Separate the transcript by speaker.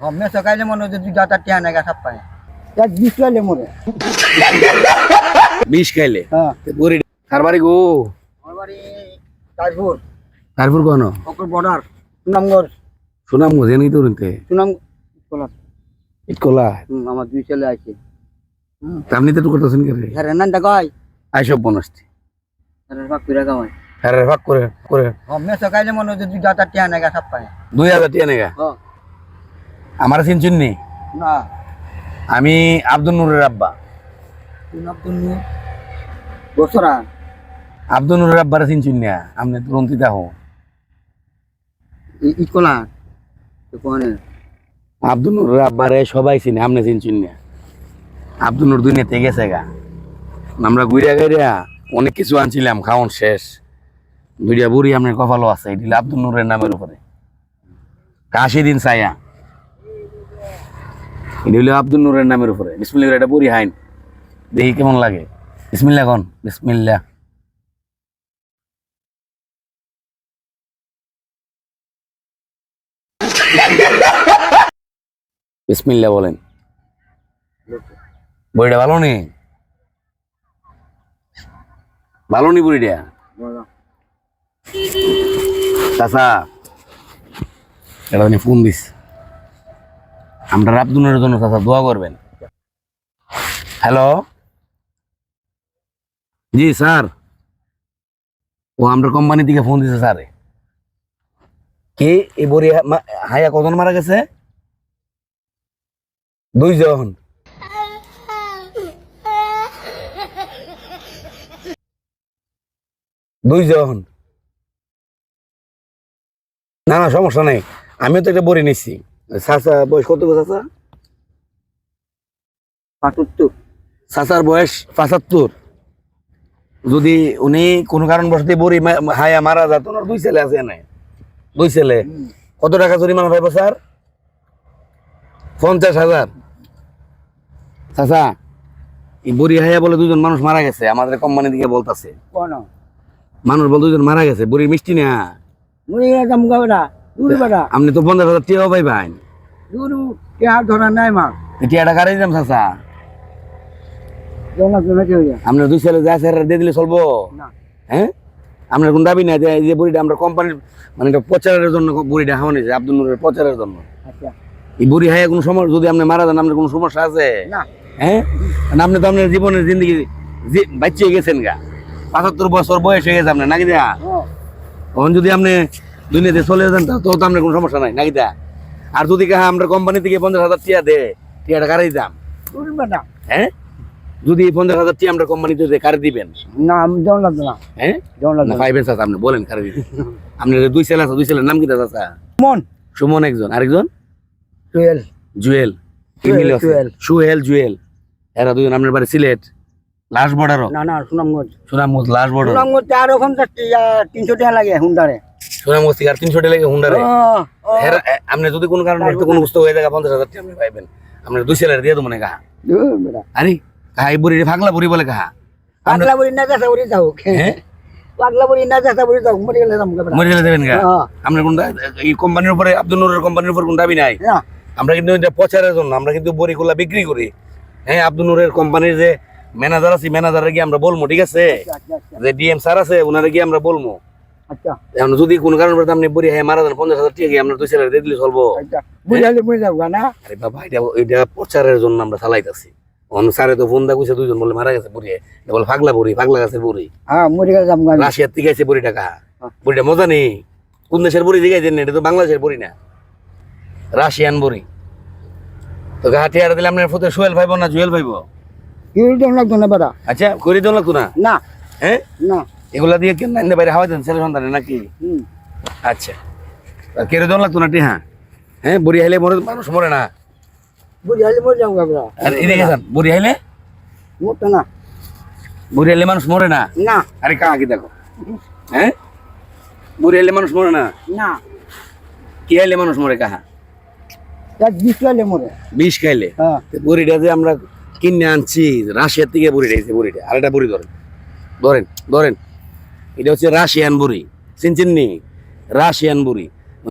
Speaker 1: हमने सकाळी म्हणून तुझी जाता त्या नाही का सापाय त्यात 20 लाले मोरे
Speaker 2: 20 খাইলে
Speaker 1: হ্যাঁ
Speaker 2: তে বুড়ি কারবারি গো
Speaker 1: আমার বাড়ি তাজপুর
Speaker 2: কারপুর কোন
Speaker 1: ওপর বর্ডার সুনামগঞ্জ
Speaker 2: সুনাম গো জানি তো রইতে
Speaker 1: সুনাম কোলা
Speaker 2: ইটকলা
Speaker 1: আমার দুই ছেলে আছে
Speaker 2: আপনি তো করতেছেন কি রে
Speaker 1: হ্যাঁ নান্টা কই
Speaker 2: আইসব বনস্তি
Speaker 1: আরে বাপ পিরা গাওয়াই
Speaker 2: আরে ভাগ করে করে
Speaker 1: हमने सकाळी म्हणून तुझी जाता त्या नाही का सापाय
Speaker 2: 2000 টাকা নেগা
Speaker 1: হ্যাঁ
Speaker 2: আমার চিনছেন নি
Speaker 1: না
Speaker 2: আমি আব্দুল নূরের আব্বা
Speaker 1: আব্দুল নূর বসরা
Speaker 2: আব্দুল নূরের আব্বার চিনছেন না আপনি তুরন্তি দাও
Speaker 1: ইকোলা তো কোনে
Speaker 2: আব্দুল নূরের আব্বারে সবাই চিনে আপনি চিনছেন না আব্দুল নূর দুনিয়াতে গেছে গা আমরা ঘুরিয়া গাইরা অনেক কিছু আনছিলাম খাওয়ান শেষ দুইটা বুড়ি আপনার কপালও আছে এটি আব্দুল নূরের নামের উপরে কাশি দিন ছায়া এটি হলো আব্দুল নূরের নামের উপরে বিসমিল্লাহ এটা বুড়ি হাইন দেখি কেমন লাগে বিসমিল্লাহ কোন বিসমিল্লাহ বিসমিল্লাহ বলেন বইটা ভালো নি ভালো নি বুড়িটা চাচা এটা উনি ফোন দিস আমরা আব্দুলের জন্য চাচা দোয়া করবেন হ্যালো জি স্যার ও আমরা কোম্পানি থেকে ফোন দিছে স্যার কে এই বড়ি হায়া কজন মারা গেছে 2 জন না না সমস্যা নেই আমিও তো একটা বড়ি নিচ্ছি চাচা বয়স কত চাচা
Speaker 1: 75
Speaker 2: চাচার বয়স 75 যদি উনি কোনো কারণবশত বড়ি হায়া মারা যেত ওনার 2 ছেলে আছে না 2 ছেলে কত টাকা জরিমানা পাইব স্যার 50,000 চাচা এই বড়ি হায়া বলে 2 জন মানুষ মারা গেছে আমাদের কোম্পানি থেকে বলতাছে
Speaker 1: কোন
Speaker 2: মানুষ বল 2 জন মারা গেছে বড়ি মিষ্টি না
Speaker 1: মুই এটা মুগাবড়া দূরে বড়া
Speaker 2: আপনি তো 50,000 টাকা পাইবেন
Speaker 1: দূরু কে আর ধরা নাই মা
Speaker 2: এটা গাড়ি দাম চাচা
Speaker 1: জনা জনা কে হইয়া
Speaker 2: আপনার 2 ছেলে যা স্যার দিয়ে দিলে চলবো
Speaker 1: না
Speaker 2: হ্যাঁ আপনার কোন দাবি নাই যে এই যে বুড়িটা আমরা কোম্পানির মানে এটা প্রচারের জন্য বুড়িটা হাওয়া নিয়েছে আব্দুল নূরের প্রচারের জন্য
Speaker 1: আচ্ছা
Speaker 2: এই বুড়ি হায়া কোনো সমস্যা যদি আপনি মারা যান আপনার কোনো সমস্যা আছে
Speaker 1: না
Speaker 2: হ্যাঁ না আপনি তো আপনার জীবনের জিন্দগি বাঁচিয়ে গেছেন গা 75 বছর বয়স হয়ে গেছে আপনার নাকি দেয়া তখন যদি আপনি দুনিয়াতে চলে যান তো আপনার কোনো সমস্যা নাই নাকি দেয়া আর যদি কাহা আমরা কোম্পানি থেকে 50,000 টাকা দে টাকাটা কারে দিতাম
Speaker 1: দূরে বড়া
Speaker 2: হ্যাঁ যদি 50,000 টাকা আমরা কোম্পানিতে কারে দিবেন
Speaker 1: না আমি জন লাগবে না
Speaker 2: হ্যাঁ
Speaker 1: জন লাগবে
Speaker 2: না পাইবেন চাচা আপনি বলেন কারে দিবেন আপনার 2 ছেলে আছে 2 ছেলের নাম কি চাচা
Speaker 1: মন
Speaker 2: সুমন একজন আরেকজন
Speaker 1: টুয়েল
Speaker 2: জুয়েল সুহেল জুয়েল এরা 2 জন আপনার বাড়ি সিলেট লাস্ট বর্ডারও
Speaker 1: না না সুনামগঞ্জ
Speaker 2: সুনামগঞ্জ লাস্ট বর্ডার
Speaker 1: সুনামগঞ্জ আর ওখান 300 টাকা লাগে হুন্ডারে
Speaker 2: সুনামগঞ্জ থেকে আর 300 টাকা লাগে হুন্ডারে আপনি যদি কোনো কারণে কোনো বস্তু হয়ে যায় 50,000 টাকা আপনি পাইবেন আপনার 2 ছেলের দিয়ে দেবো না কাহা
Speaker 1: দূরে বড়া
Speaker 2: আরে কাহা এই বুড়ি ফাগলা বুড়ি বলে কাহা
Speaker 1: পাগলা বুড়ি না যাতা বুড়ি যাও পাগলা বুড়ি না যাতা বুড়ি যাও মরে গেলে দাম বড়া
Speaker 2: মরে গেলে দেবেন গা আপনার কোন এই কোম্পানির উপরে আব্দুল নূরের কোম্পানির উপর কোন দাবি নাই
Speaker 1: না
Speaker 2: আমরা কিন্তু এটা প্রচারের জন্য আমরা কিন্তু বড়িগুলা বিক্রি করি হ্যাঁ আব্দুল নূরের কোম্পানির যে ম্যানেজার আছে ম্যানেজারে গিয়ে আমরা বলবো ঠিক আছে যে ডিএম স্যার আছে ওনারে গিয়ে আমরা বলবো
Speaker 1: আচ্ছা
Speaker 2: এখন যদি কোনো কারণে আপনি বড়ি হ্যাঁ মারা যান 50,000 টাকা গিয়ে আমরা 2 ছেলে দিয়ে দিলে চলবো
Speaker 1: আচ্ছা বুঝাইলে বুঝে যাও না
Speaker 2: আরে বাবা এটা প্রচারের জন্য আমরা চালাইতেছি অন স্যারে তো ফোন দা কইছে 2 জন বলে মারা গেছে বুড়ি বলে পাগলা গাছের বুড়ি
Speaker 1: হ্যাঁ মরে গেলে দাম গান
Speaker 2: রাশিয়ার থেকে আইছে বুড়ি টাকা বুড়িটা মজা নেই কোন দেশের বুড়ি জিগাইছেন না এটা তো বাংলাদেশের বুড়ি না রাশিয়ান বুড়ি তো ঘাটি আর দিলে আপনার ফতে সোহেল ভাইব না জুয়েল ভাইব
Speaker 1: ইউল জন লাগতো না বড়া
Speaker 2: আচ্ছা করে দেওয়া লাগতো না
Speaker 1: না
Speaker 2: হ্যাঁ
Speaker 1: না
Speaker 2: এগুলা দিয়ে কেন না বাইরে হাওয়া দেন ছেলে সন্তানে নাকি আচ্ছা কেড়ে দেওয়া লাগতো না হ্যাঁ হ্যাঁ বুড়ি হাইলে মরে মানুষ মরে না
Speaker 1: বুঝাইলে মরে যাও বড়া
Speaker 2: আর এদিকে যান বুড়ি হাইলে
Speaker 1: মরতো না
Speaker 2: বুড়ি হাইলে মানুষ মরে না
Speaker 1: না
Speaker 2: আরে কাহা কি দেখো হ্যাঁ বুড়ি হাইলে মানুষ মরে না
Speaker 1: না
Speaker 2: কি হাইলে মানুষ মরে কাহা
Speaker 1: এক 20 লালে মরে
Speaker 2: 20 খাইলে
Speaker 1: হ্যাঁ
Speaker 2: বুড়িটা যে আমরা কিনে আনছি রাশিয়ার থেকে বুড়িটা এসে বুড়িটা আর একটা বুড়ি ধরেন ধরেন ধরেন এটা হচ্ছে রাশিয়ান বুড়ি চিনছেন নি রাশিয়ান বুড়ি